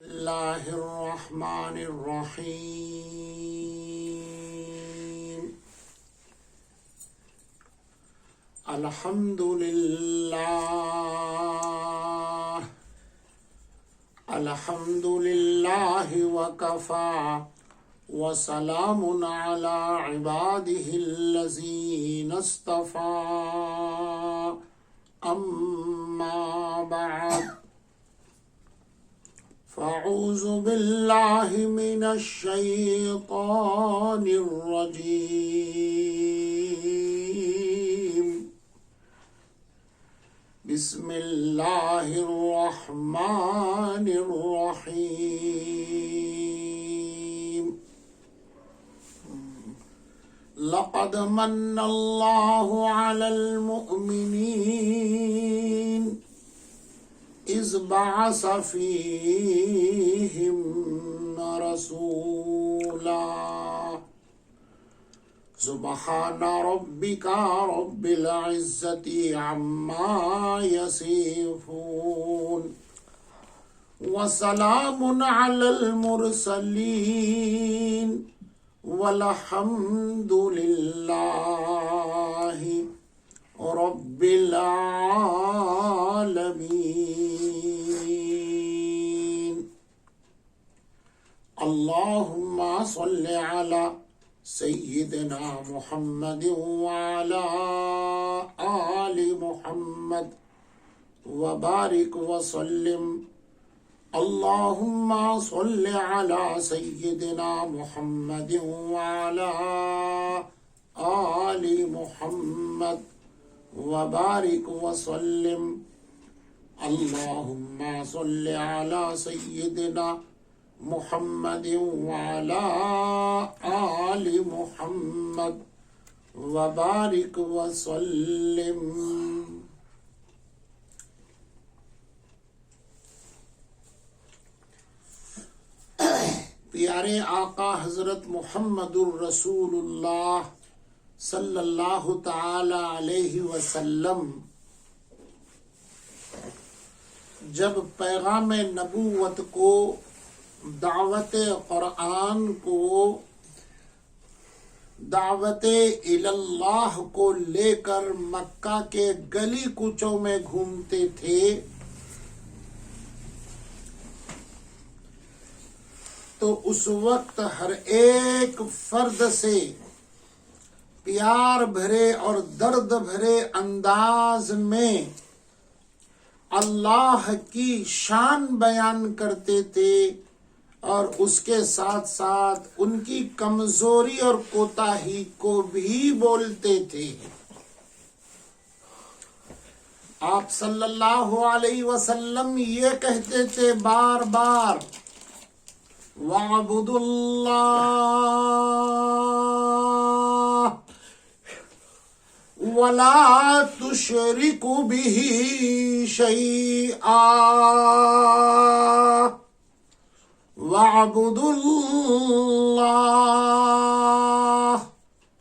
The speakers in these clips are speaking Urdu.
اللہ الرحمن الرحیم الحمد للہ وکفی وسلام علی عبادہ الذین اصطفی اما بعد فاعوذ باللہ من الشیطان الرجیم بسم اللہ الرحمن الرحیم لقد من اللہ علی المؤمنین اذ بعث فیہم رسولا سبحان ربک رب العزة عما یصفون وسلام علی المرسلین والحمد للہ رب العالمین اللہم صل علی سیدنا محمد وعلی آل محمد وبارک وسلم اللہم صل علی سیدنا محمد وعلی آل محمد وبارک وسلم اللہم صل علی سیدنا محمد وعلی آل محمد وبارک وسلم. پیارے آقا حضرت محمد الرسول اللہ صلی اللہ تعالی علیہ وسلم جب پیغام نبوت کو، دعوت قرآن کو، دعوت اللہ کو لے کر مکہ کے گلی کوچوں میں گھومتے تھے تو اس وقت ہر ایک فرد سے پیار بھرے اور درد بھرے انداز میں اللہ کی شان بیان کرتے تھے اور اس کے ساتھ ساتھ ان کی کمزوری اور کوتاہی کو بھی بولتے تھے. آپ صلی اللہ علیہ وسلم یہ کہتے تھے بار بار وَاعْبُدُوا اللَّهَ وَلَا تُشْرِكُوا بِهِ شَيْئًا وَاعْبُدُوا اللَّهَ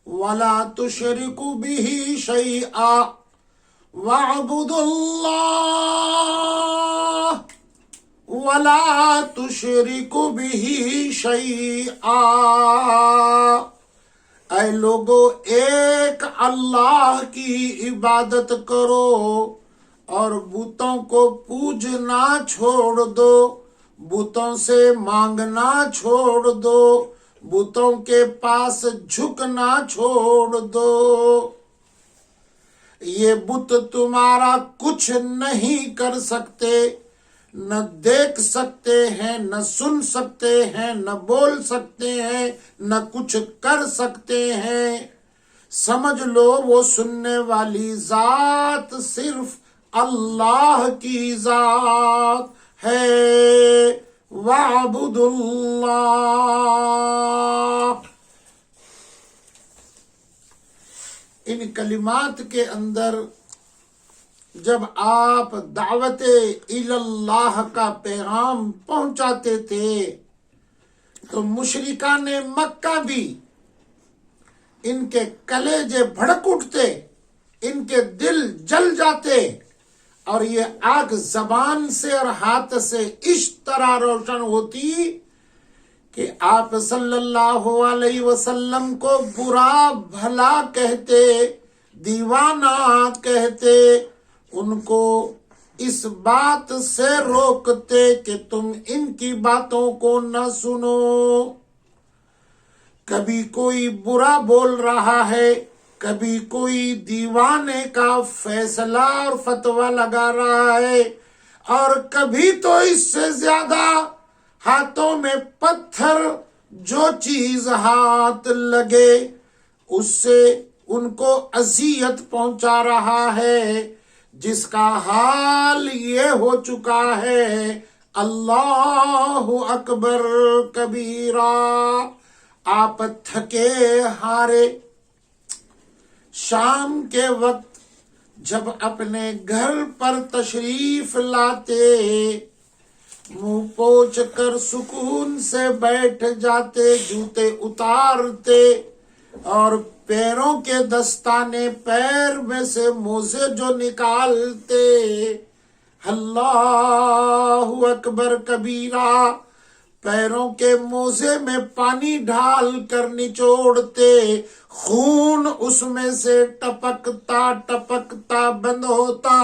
وَلَا تُشْرِكُوا بِهِ شَيْئًا وَاعْبُدُوا اللَّهَ وَلَا تُشْرِكُوا بِهِ شَيْئًا. اے لوگو، ایک اللہ کی عبادت کرو اور بتوں کو پوجنا چھوڑ دو، بتوں سے مانگنا چھوڑ دو، بتوں کے پاس جھکنا چھوڑ دو. یہ بت تمہارا کچھ نہیں کر سکتے، نہ دیکھ سکتے ہیں، نہ سن سکتے ہیں، نہ بول سکتے ہیں، نہ کچھ کر سکتے ہیں. سمجھ لو وہ سننے والی ذات صرف اللہ کی ذات ہے. وَاعْبُدُوا اللَّهَ. ان کلمات کے اندر جب آپ دعوت اللہ کا پیغام پہنچاتے تھے تو مشرکان مکہ بھی ان کے کلیجے بھڑک اٹھتے، ان کے دل جل جاتے. اور یہ آگ زبان سے اور ہاتھ سے اس طرح روشن ہوتی کہ آپ صلی اللہ علیہ وسلم کو برا بھلا کہتے، دیوانہ کہتے، ان کو اس بات سے روکتے کہ تم ان کی باتوں کو نہ سنو۔ کبھی کوئی برا بول رہا ہے، کبھی کوئی دیوانے کا فیصلہ اور فتویٰ لگا رہا ہے، اور کبھی تو اس سے زیادہ ہاتھوں میں پتھر، جو چیز ہاتھ لگے اس سے ان کو اذیت پہنچا رہا ہے، جس کا حال یہ ہو چکا ہے اللہ اکبر کبیرہ۔ آپ تھکے ہارے شام کے وقت جب اپنے گھر پر تشریف لاتے، منہ پوچھ کر سکون سے بیٹھ جاتے، جوتے اتارتے اور پیروں کے دستانے پیر میں سے موزے جو نکالتے، اللہ اکبر کبیرہ، پیروں کے موزے میں پانی ڈال کر نچوڑتے، خون اس میں سے ٹپکتا ٹپکتا بند ہوتا،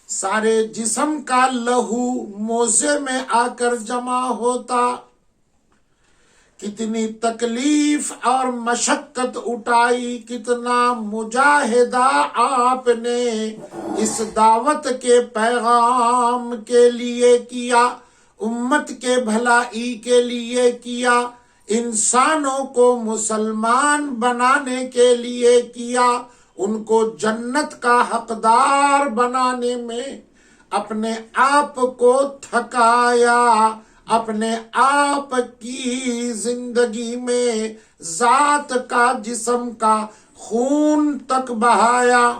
سارے جسم کا لہو موزے میں آ کر جمع ہوتا۔ کتنی تکلیف اور مشقت اٹھائی، کتنا مجاہدہ آپ نے اس دعوت کے پیغام کے لیے کیا، امت کے بھلائی کے لیے کیا، انسانوں کو مسلمان بنانے کے لیے کیا، ان کو جنت کا حقدار بنانے میں اپنے آپ کو تھکایا، اپنے آپ کی زندگی میں ذات کا، جسم کا خون تک بہایا۔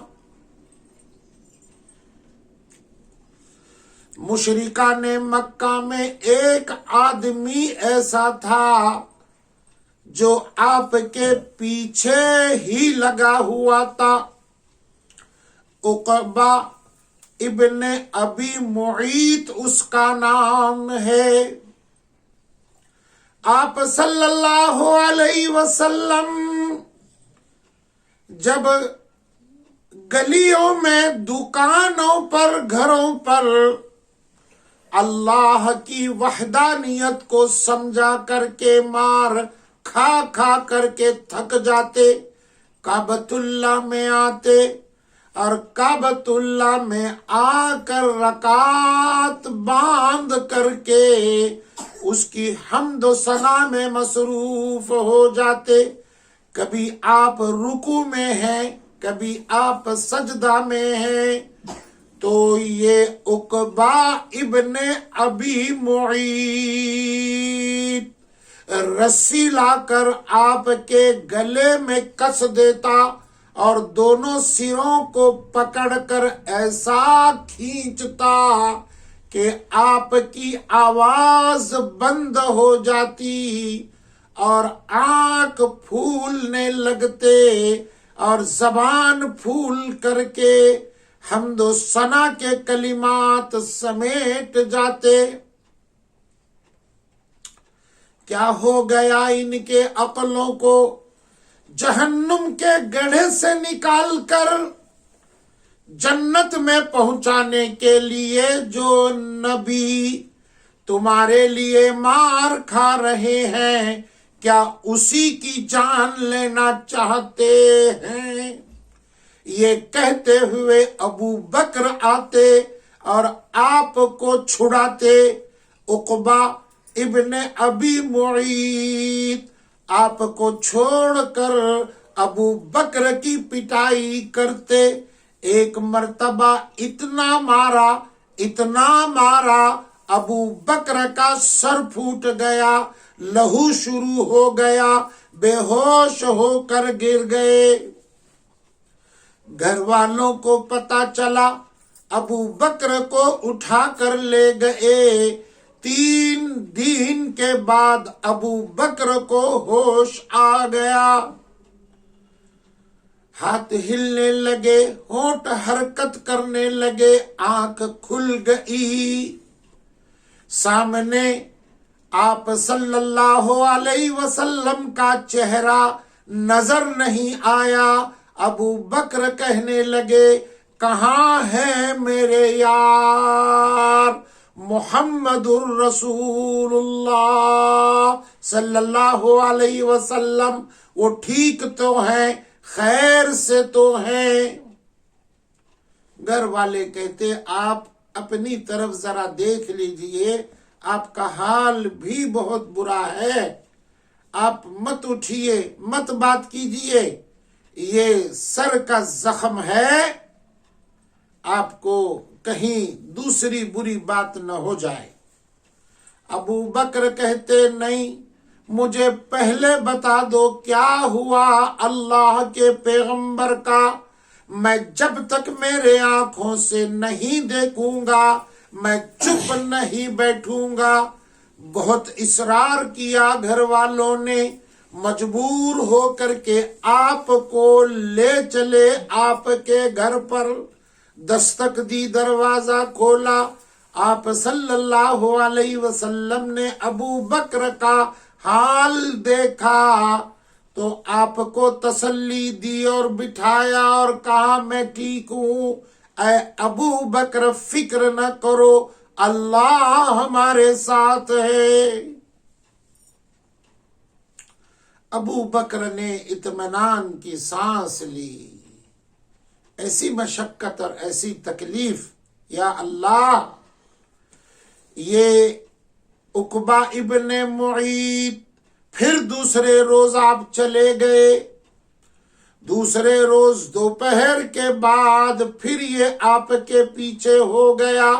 مشرکان مکہ میں ایک آدمی ایسا تھا جو آپ کے پیچھے ہی لگا ہوا تھا۔ عقبہ ابن ابی معیط اس کا نام ہے۔ آپ صلی اللہ علیہ وسلم جب گلیوں میں، دکانوں پر، گھروں پر اللہ کی وحدانیت کو سمجھا کر کے، مار کھا کھا کر کے تھک جاتے، کعبۃ اللہ میں آتے اور کعبۃ اللہ میں آ کر رکعت باندھ کر کے اس کی حمد و ثنا میں مصروف ہو جاتے۔ کبھی آپ رکوع میں ہیں، کبھی آپ سجدہ میں ہیں، تو یہ عقبہ ابن ابی معیط رسی لا کر آپ کے گلے میں کس دیتا اور دونوں سروں کو پکڑ کر ایسا کھینچتا کہ آپ کی آواز بند ہو جاتی اور آنکھ پھولنے لگتے اور زبان پھول کر کے حمد و ثنا کے کلمات سمیٹ جاتے۔ کیا ہو گیا ان کے عقلوں کو؟ جہنم کے گڑھے سے نکال کر جنت میں پہنچانے کے لیے جو نبی تمہارے لیے مار کھا رہے ہیں، کیا اسی کی جان لینا چاہتے ہیں؟ یہ کہتے ہوئے ابو بکر آتے اور آپ کو چھڑاتے۔ عقبہ ابن ابی معیط آپ کو چھوڑ کر ابو بکر کی پٹائی کرتے۔ ایک مرتبہ اتنا مارا ابو بکر کا سر پھوٹ گیا، لہو شروع ہو گیا، بے ہوش ہو کر گر گئے۔ گھر والوں کو پتا چلا، ابو بکر کو اٹھا کر لے گئے۔ 3 دن کے بعد ابو بکر کو ہوش آ گیا۔ ہاتھ ہلنے لگے، ہونٹ حرکت کرنے لگے، آنکھ کھل گئی۔ سامنے آپ صلی اللہ علیہ وسلم کا چہرہ نظر نہیں آیا۔ ابو بکر کہنے لگے کہاں ہے میرے یار محمد الرسول اللہ صلی اللہ علیہ وسلم، وہ ٹھیک تو ہیں، خیر سے تو ہیں؟ گھر والے کہتے آپ اپنی طرف ذرا دیکھ لیجئے، آپ کا حال بھی بہت برا ہے، آپ مت اٹھیے، مت بات کیجئے، یہ سر کا زخم ہے، آپ کو کہیں دوسری بری بات نہ ہو جائے۔ ابو بکر کہتے نہیں، مجھے پہلے بتا دو کیا ہوا اللہ کے پیغمبر کا، میں جب تک میرے آنکھوں سے نہیں دیکھوں گا میں چپ نہیں بیٹھوں گا۔ بہت اصرار کیا گھر والوں نے، مجبور ہو کر کے آپ کو لے چلے، آپ کے گھر پر دستک دی، دروازہ کھولا، آپ صلی اللہ علیہ وسلم نے ابو بکر کا حال دیکھا تو آپ کو تسلی دی اور بٹھایا اور کہا میں ٹھیک ہوں، اے ابو بکر فکر نہ کرو، اللہ ہمارے ساتھ ہے۔ ابو بکر نے اطمینان کی سانس لی۔ ایسی مشقت اور ایسی تکلیف، یا اللہ! یہ عقبہ ابن معیط پھر دوسرے روز آپ چلے گئے، دوسرے روز دوپہر کے بعد پھر یہ آپ کے پیچھے ہو گیا۔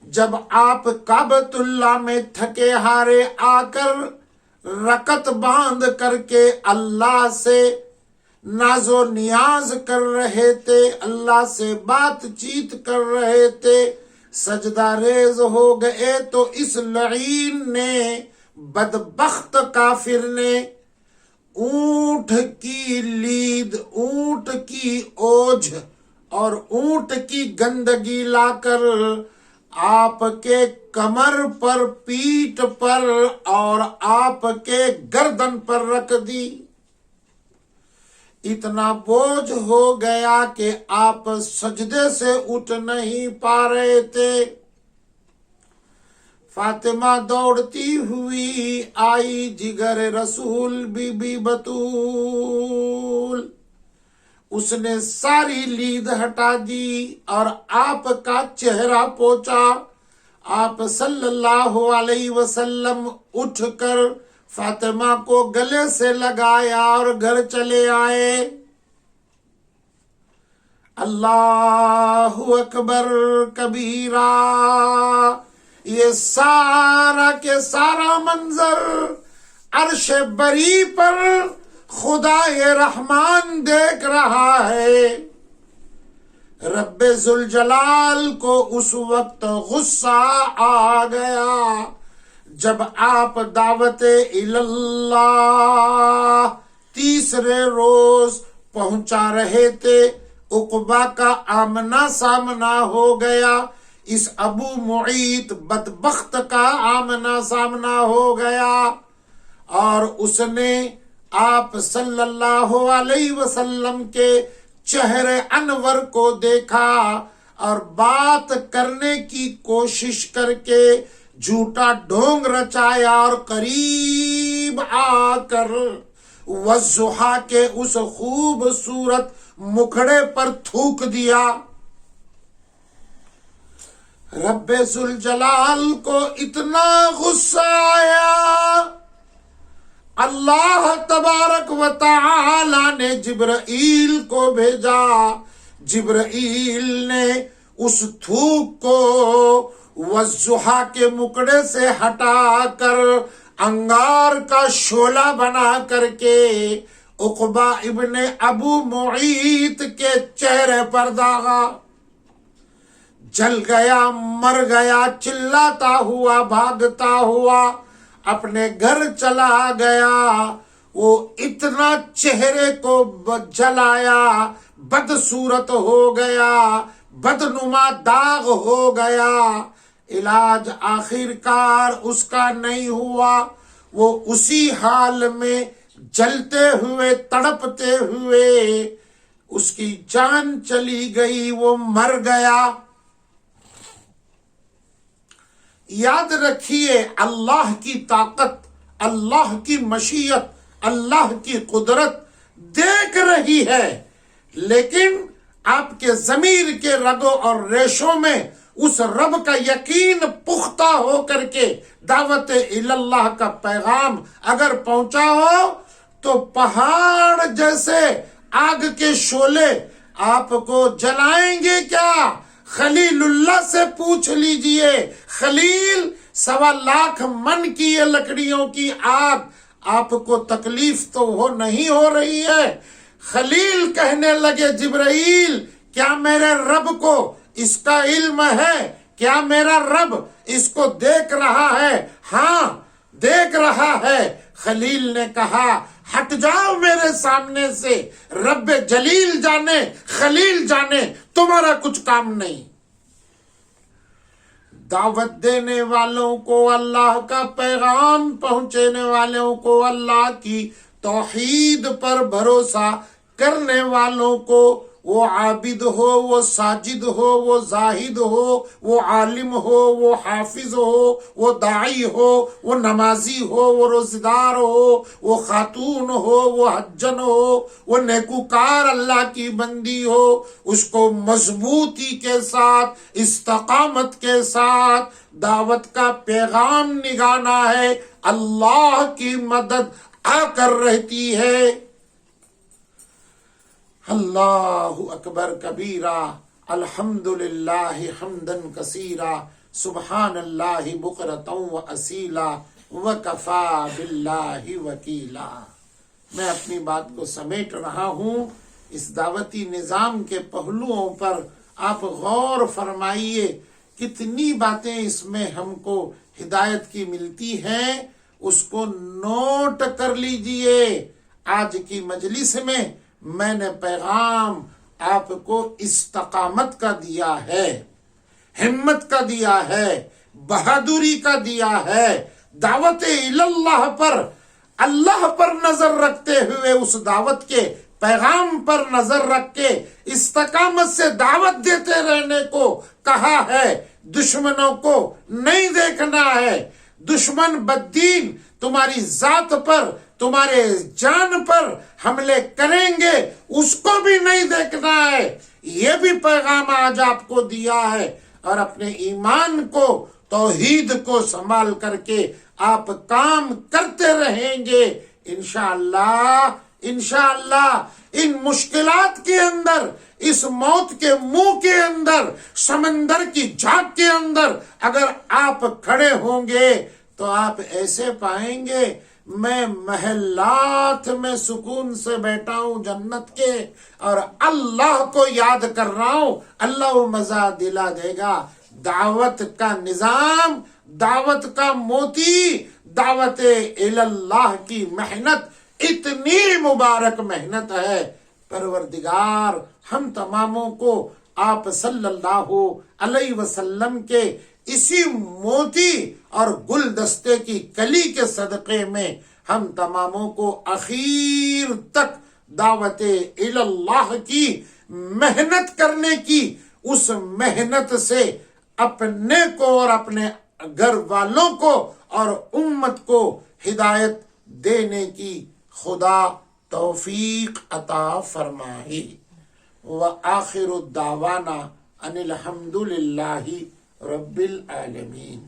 جب آپ کعبۃ اللہ میں تھکے ہارے آ کر رکعت باندھ کر کے اللہ سے ناز و نیاز کر رہے تھے، اللہ سے بات چیت کر رہے تھے، سجدہ ریز ہو گئے تو اس لعین نے، بدبخت کافر نے، اونٹ کی لید، اونٹ کی اوجھ اور اونٹ کی گندگی لا کر آپ کے کمر پر، پیٹھ پر اور آپ کے گردن پر رکھ دی۔ اتنا بوجھ ہو گیا کہ آپ سجدے سے اٹھ نہیں پا رہے تھے۔ فاطمہ دوڑتی ہوئی آئی، جگر رسول بی بی بطول، اس نے ساری لید ہٹا دی اور آپ کا چہرہ پوچھا۔ آپ صلی اللہ علیہ وسلم اٹھ کر فاطمہ کو گلے سے لگایا اور گھر چلے آئے۔ اللہ اکبر کبیرہ! یہ سارا کے سارا منظر عرش بری پر خدائے رحمان دیکھ رہا ہے۔ رب ذوالجلال کو اس وقت غصہ آ گیا جب آپ دعوت اللہ تیسرے روز پہنچا رہے تھے، عقبہ کا آمنا سامنا ہو گیا، اس ابو معیط بدبخت کا آمنا سامنا ہو گیا، اور اس نے آپ صلی اللہ علیہ وسلم کے چہرے انور کو دیکھا اور بات کرنے کی کوشش کر کے جھوٹا ڈھونگ رچایا اور قریب آ کر والضحیٰ کے اس خوبصورت مکھڑے پر تھوک دیا۔ رب ذوالجلال کو اتنا غصہ آیا، اللہ تبارک و تعالی نے جبرائیل کو بھیجا، جبرائیل نے اس تھوک کو والضحیٰ کے مکڑے سے ہٹا کر انگار کا شعلہ بنا کر کے عقبہ ابن ابو معیط کے چہرے پر داغا۔ جل گیا، مر گیا، چلاتا ہوا، بھاگتا ہوا اپنے گھر چلا گیا۔ وہ اتنا چہرے کو جلایا، بدصورت ہو گیا، بدنما داغ ہو گیا، علاج آخرکار اس کا نہیں ہوا، وہ اسی حال میں جلتے ہوئے تڑپتے ہوئے اس کی جان چلی گئی، وہ مر گیا۔ یاد رکھیے اللہ کی طاقت، اللہ کی مشیت، اللہ کی قدرت دیکھ رہی ہے، لیکن آپ کے ضمیر کے رگوں اور ریشوں میں اس رب کا یقین پختہ ہو کر کے دعوت اللہ کا پیغام اگر پہنچا ہو تو پہاڑ جیسے آگ کے شعلے آپ کو جلائیں گے کیا؟ خلیل اللہ سے پوچھ لیجئے، خلیل 1.25 لاکھ من کی یہ لکڑیوں کی آگ، آپ کو تکلیف تو نہیں ہو رہی ہے؟ خلیل کہنے لگے جبرائیل کیا میرے رب کو اس کا علم ہے؟ کیا میرا رب اس کو دیکھ رہا ہے؟ ہاں دیکھ رہا ہے۔ خلیل نے کہا ہٹ جاؤ میرے سامنے سے، رب جلیل جانے خلیل جانے تمہارا کچھ کام نہیں۔ دعوت دینے والوں کو اللہ کا پیغام پہنچانے والوں کو، اللہ کی توحید پر بھروسہ کرنے والوں کو، وہ عابد ہو، وہ ساجد ہو، وہ زاہد ہو، وہ عالم ہو، وہ حافظ ہو، وہ داعی ہو، وہ نمازی ہو، وہ روزدار ہو، وہ خاتون ہو، وہ حجن ہو، وہ نیکوکار اللہ کی بندی ہو، اس کو مضبوطی کے ساتھ، استقامت کے ساتھ دعوت کا پیغام نگانا ہے۔ اللہ کی مدد آ کر رہتی ہے۔ اللہ اکبر کبیرہ، الحمدللہ حمدا کثیرا، سبحان اللہ بکرۃ و اصیلا، وکفی باللہ وکیلا۔ میں اپنی بات کو سمیٹ رہا ہوں۔ اس دعوتی نظام کے پہلوؤں پر آپ غور فرمائیے، کتنی باتیں اس میں ہم کو ہدایت کی ملتی ہیں، اس کو نوٹ کر لیجئے۔ آج کی مجلس میں نے پیغام آپ کو استقامت کا دیا ہے، ہمت کا دیا ہے، بہادری کا دیا ہے، دعوت اللہ پر نظر رکھتے ہوئے، اس دعوت کے پیغام پر نظر رکھ کے استقامت سے دعوت دیتے رہنے کو کہا ہے۔ دشمنوں کو نہیں دیکھنا ہے، دشمن بددین تمہاری ذات پر، تمہارے جان پر حملے کریں گے، اس کو بھی نہیں دیکھنا ہے۔ یہ بھی پیغام آج آپ کو دیا ہے، اور اپنے ایمان کو، توحید کو سنبھال کر کے آپ کام کرتے رہیں گے۔ انشاءاللہ ان مشکلات کے اندر، اس موت کے منہ کے اندر، سمندر کی جھاگ کے اندر اگر آپ کھڑے ہوں گے تو آپ ایسے پائیں گے میں محلات میں سکون سے بیٹھا ہوں جنت کے، اور اللہ کو یاد کر رہا ہوں، اللہ وہ مزہ دلا دے گا۔ دعوت کا نظام، دعوت کا موتی، دعوت اللہ کی محنت اتنی مبارک محنت ہے۔ پروردگار ہم تماموں کو آپ صلی اللہ علیہ وسلم کے اسی موتی اور گلدستے کی کلی کے صدقے میں ہم تماموں کو اخیر تک دعوت اللہ کی محنت کرنے کی، اس محنت سے اپنے کو اور اپنے گھر والوں کو اور امت کو ہدایت دینے کی خدا توفیق عطا فرمائے۔ وآخر الدعوانا ان الحمد للہ رب العالمین۔